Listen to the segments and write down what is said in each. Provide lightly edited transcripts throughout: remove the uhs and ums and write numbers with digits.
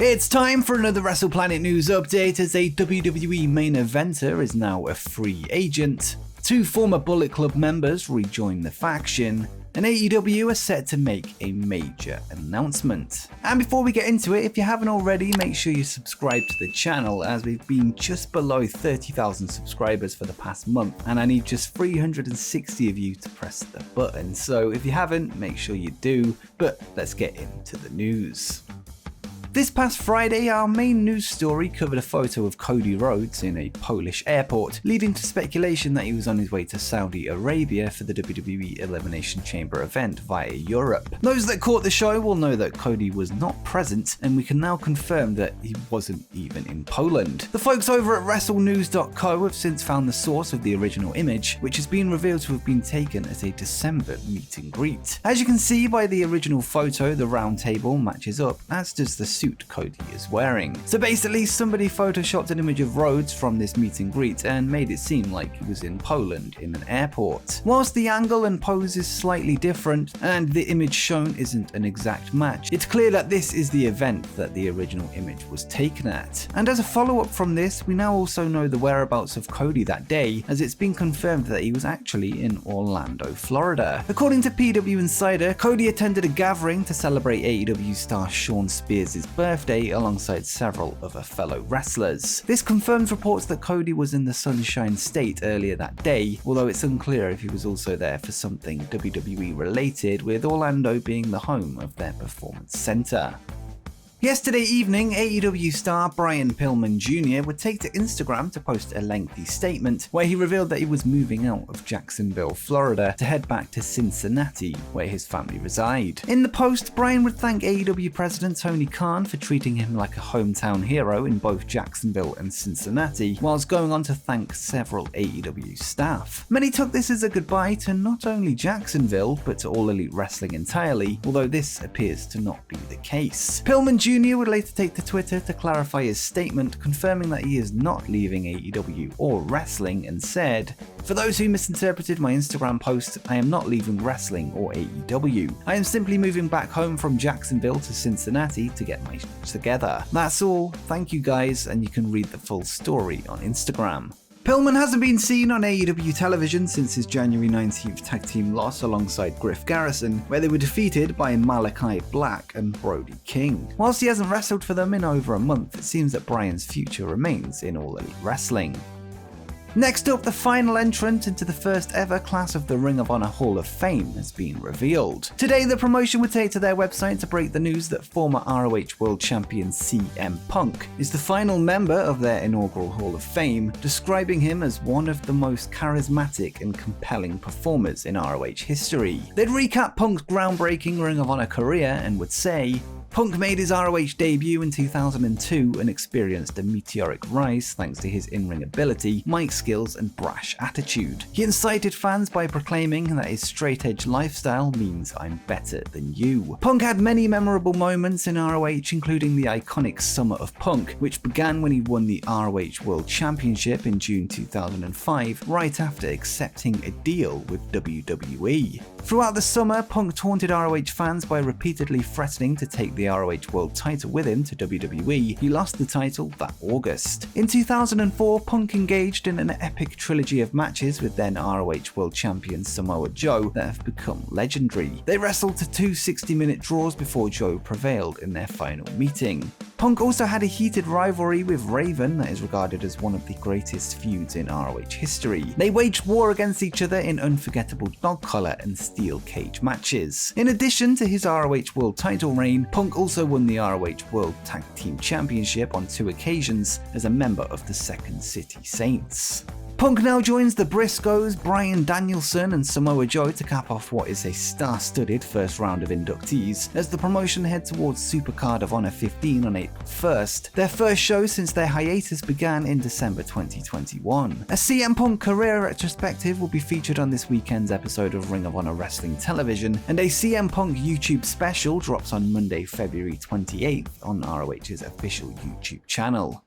It's time for another WrestlePlanet news update as a WWE main eventer is now a free agent, 2 former Bullet Club members rejoin the faction, and AEW are set to make a major announcement. And before we get into it, if you haven't already, make sure you subscribe to the channel as we've been just below 30,000 subscribers for the past month and I need just 360 of you to press the button. So if you haven't, make sure you do, but let's get into the news. This past Friday, our main news story covered a photo of Cody Rhodes in a Polish airport, leading to speculation that he was on his way to Saudi Arabia for the WWE Elimination Chamber event via Europe. Those that caught the show will know that Cody was not present, and we can now confirm that he wasn't even in Poland. The folks over at WrestleNews.co have since found the source of the original image, which has been revealed to have been taken at a December meet and greet. As you can see by the original photo, the round table matches up, as does the suit Cody is wearing. So basically, somebody photoshopped an image of Rhodes from this meet and greet and made it seem like he was in Poland in an airport. Whilst the angle and pose is slightly different and the image shown isn't an exact match, it's clear that this is the event that the original image was taken at. And as a follow-up from this, we now also know the whereabouts of Cody that day, as it's been confirmed that he was actually in Orlando, Florida. According to PW Insider, Cody attended a gathering to celebrate AEW star Shawn Spears' birthday alongside several other fellow wrestlers. This confirms reports that Cody was in the Sunshine State earlier that day, although it's unclear if he was also there for something WWE related, with Orlando being the home of their performance center. Yesterday evening, AEW star Brian Pillman Jr. would take to Instagram to post a lengthy statement where he revealed that he was moving out of Jacksonville, Florida to head back to Cincinnati, where his family reside. In the post, Brian would thank AEW president Tony Khan for treating him like a hometown hero in both Jacksonville and Cincinnati, whilst going on to thank several AEW staff. Many took this as a goodbye to not only Jacksonville, but to All Elite Wrestling entirely, although this appears to not be the case. Pillman Jr. would later take to Twitter to clarify his statement, confirming that he is not leaving AEW or wrestling, and said, "For those who misinterpreted my Instagram post, I am not leaving wrestling or AEW. I am simply moving back home from Jacksonville to Cincinnati to get my shit together. That's all, thank you guys," and you can read the full story on Instagram. Pillman hasn't been seen on AEW television since his January 19th tag team loss alongside Griff Garrison, where they were defeated by Malachi Black and Brody King. Whilst he hasn't wrestled for them in over a month, it seems that Brian's future remains in All Elite Wrestling. Next up, the final entrant into the first ever class of the Ring of Honor Hall of Fame has been revealed. Today, the promotion would take to their website to break the news that former ROH World Champion CM Punk is the final member of their inaugural Hall of Fame, describing him as one of the most charismatic and compelling performers in ROH history. They'd recap Punk's groundbreaking Ring of Honor career and would say, "Punk made his ROH debut in 2002 and experienced a meteoric rise thanks to his in-ring ability, mic skills, and brash attitude. He incited fans by proclaiming that his straight-edge lifestyle means I'm better than you." Punk had many memorable moments in ROH, including the iconic Summer of Punk, which began when he won the ROH World Championship in June 2005, right after accepting a deal with WWE. Throughout the summer, Punk taunted ROH fans by repeatedly threatening to take the ROH World title with him to WWE. He lost the title that August. In 2004, Punk engaged in an epic trilogy of matches with then ROH World Champion Samoa Joe that have become legendary. They wrestled to 2 60-minute draws before Joe prevailed in their final meeting. Punk also had a heated rivalry with Raven that is regarded as one of the greatest feuds in ROH history. They waged war against each other in unforgettable dog collar and steel cage matches. In addition to his ROH World title reign, Punk also won the ROH World Tag Team Championship on 2 occasions as a member of the Second City Saints. Punk now joins the Briscoes, Bryan Danielson and Samoa Joe to cap off what is a star-studded first round of inductees as the promotion head towards Supercard of Honor 15 on April 1st, their first show since their hiatus began in December 2021. A CM Punk career retrospective will be featured on this weekend's episode of Ring of Honor Wrestling Television, and a CM Punk YouTube special drops on Monday, February 28th on ROH's official YouTube channel.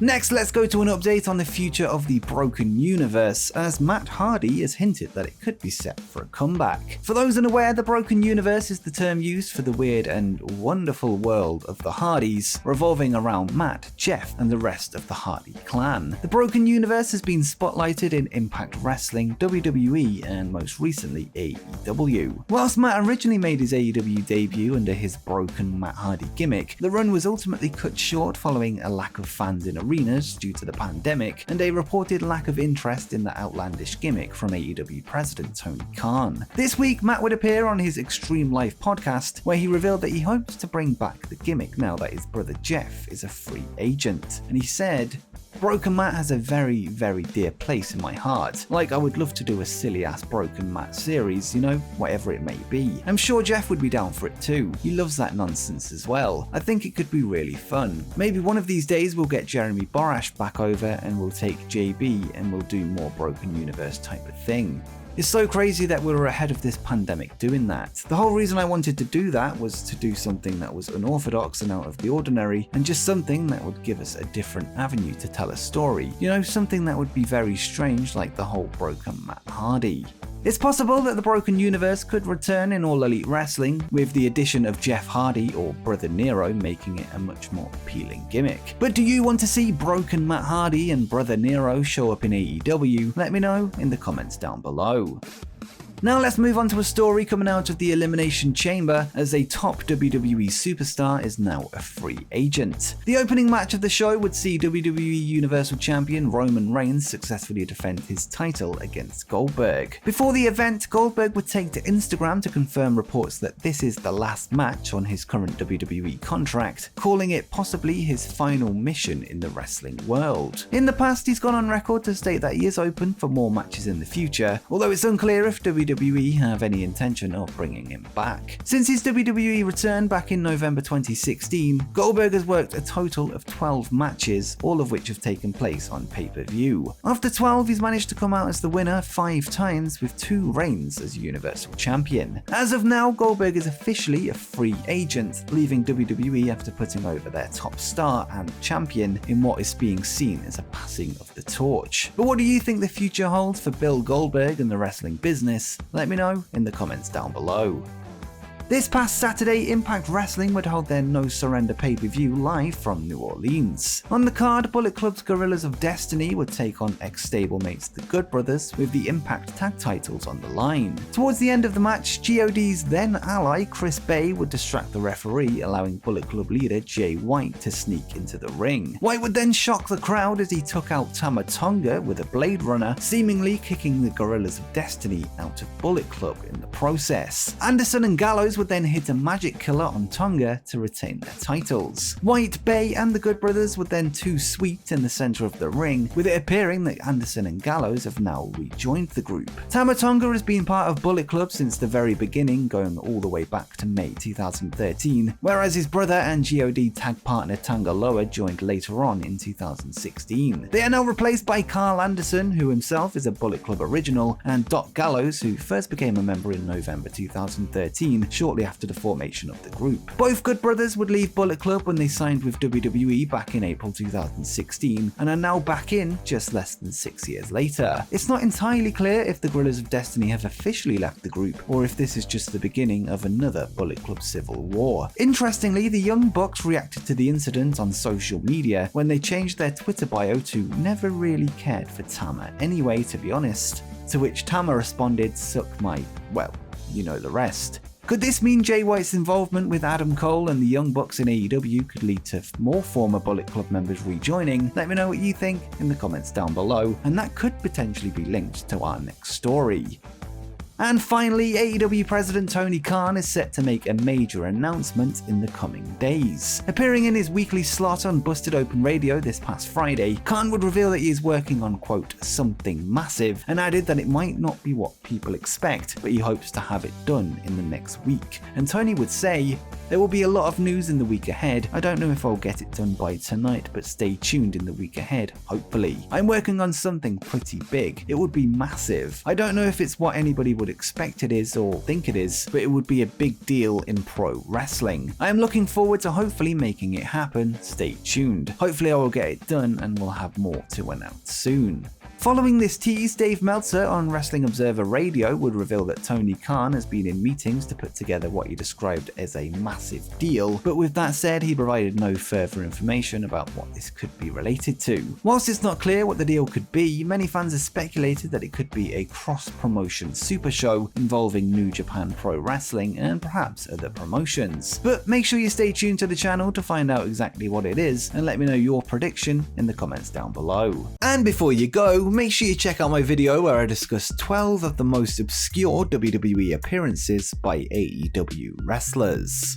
Next, let's go to an update on the future of the Broken Universe, as Matt Hardy has hinted that it could be set for a comeback. For those unaware, the Broken Universe is the term used for the weird and wonderful world of the Hardys, revolving around Matt, Jeff, and the rest of the Hardy clan. The Broken Universe has been spotlighted in Impact Wrestling, WWE, and most recently AEW. Whilst Matt originally made his AEW debut under his Broken Matt Hardy gimmick, the run was ultimately cut short following a lack of fans in arenas due to the pandemic and a reported lack of interest in the outlandish gimmick from AEW president Tony Khan. This week, Matt would appear on his Extreme Life podcast, where he revealed that he hopes to bring back the gimmick now that his brother Jeff is a free agent. And he said, "Broken Matt has a very, very dear place in my heart. Like, I would love to do a silly ass Broken Matt series, whatever it may be. I'm sure Jeff would be down for it too. He loves that nonsense as well. I think it could be really fun. Maybe one of these days we'll get Jeremy Borash back over and we'll take JB and we'll do more Broken Universe type of thing." It's so crazy that we were ahead of this pandemic doing that. The whole reason I wanted to do that was to do something that was unorthodox and out of the ordinary, and just something that would give us a different avenue to tell a story. Something that would be very strange, like the whole Broken Matt Hardy. It's possible that the Broken Universe could return in All Elite Wrestling, with the addition of Jeff Hardy or Brother Nero making it a much more appealing gimmick. But do you want to see Broken Matt Hardy and Brother Nero show up in AEW? Let me know in the comments down below. Now let's move on to a story coming out of the Elimination Chamber, as a top WWE superstar is now a free agent. The opening match of the show would see WWE Universal Champion Roman Reigns successfully defend his title against Goldberg. Before the event, Goldberg would take to Instagram to confirm reports that this is the last match on his current WWE contract, calling it possibly his final mission in the wrestling world. In the past, he's gone on record to state that he is open for more matches in the future, although it's unclear if WWE have any intention of bringing him back. Since his WWE return back in November 2016, Goldberg has worked a total of 12 matches, all of which have taken place on pay-per-view. After 12, he's managed to come out as the winner 5 times, with 2 reigns as Universal Champion. As of now, Goldberg is officially a free agent, leaving WWE after putting over their top star and champion in what is being seen as a passing of the torch. But what do you think the future holds for Bill Goldberg and the wrestling business? Let me know in the comments down below. This past Saturday, Impact Wrestling would hold their No Surrender pay-per-view live from New Orleans. On the card, Bullet Club's Gorillas of Destiny would take on ex-stablemates The Good Brothers, with the Impact tag titles on the line. Towards the end of the match, GOD's then ally Chris Bay would distract the referee, allowing Bullet Club leader Jay White to sneak into the ring. White would then shock the crowd as he took out Tama Tonga with a Blade Runner, seemingly kicking the Gorillas of Destiny out of Bullet Club in the process. Anderson and Gallows would then hit a Magic Killer on Tonga to retain their titles. White, Bay, and the Good Brothers would then 2 sweep in the center of the ring, with it appearing that Anderson and Gallows have now rejoined the group. Tama Tonga has been part of Bullet Club since the very beginning, going all the way back to May 2013, whereas his brother and GOD tag partner Tanga Loa joined later on in 2016. They are now replaced by Carl Anderson, who himself is a Bullet Club original, and Doc Gallows, who first became a member in November 2013, shortly after the formation of the group. Both Good Brothers would leave Bullet Club when they signed with WWE back in April 2016, and are now back in just less than 6 years later. It's not entirely clear if the Gorillas of Destiny have officially left the group, or if this is just the beginning of another Bullet Club civil war. Interestingly, the Young Bucks reacted to the incident on social media when they changed their Twitter bio to "never really cared for Tama anyway, to be honest," to which Tama responded, "suck my, well, you know the rest." Could this mean Jay White's involvement with Adam Cole and the Young Bucks in AEW could lead to more former Bullet Club members rejoining? Let me know what you think in the comments down below, and that could potentially be linked to our next story. And finally, AEW President Tony Khan is set to make a major announcement in the coming days. Appearing in his weekly slot on Busted Open Radio this past Friday, Khan would reveal that he is working on, quote, something massive, and added that it might not be what people expect, but he hopes to have it done in the next week. And Tony would say, "There will be a lot of news in the week ahead. I don't know if I'll get it done by tonight, but stay tuned in the week ahead, hopefully. I'm working on something pretty big. It would be massive. I don't know if it's what anybody would expect it is or think it is, but it would be a big deal in pro wrestling. I am looking forward to hopefully making it happen. Stay tuned. Hopefully I will get it done and we'll have more to announce soon. Following this tease, Dave Meltzer on Wrestling Observer Radio would reveal that Tony Khan has been in meetings to put together what he described as a massive deal, but with that said, he provided no further information about what this could be related to. Whilst it's not clear what the deal could be, many fans have speculated that it could be a cross-promotion super show involving New Japan Pro Wrestling and perhaps other promotions. But make sure you stay tuned to the channel to find out exactly what it is and let me know your prediction in the comments down below. And before you go, make sure you check out my video where I discuss 12 of the most obscure WWE appearances by AEW wrestlers.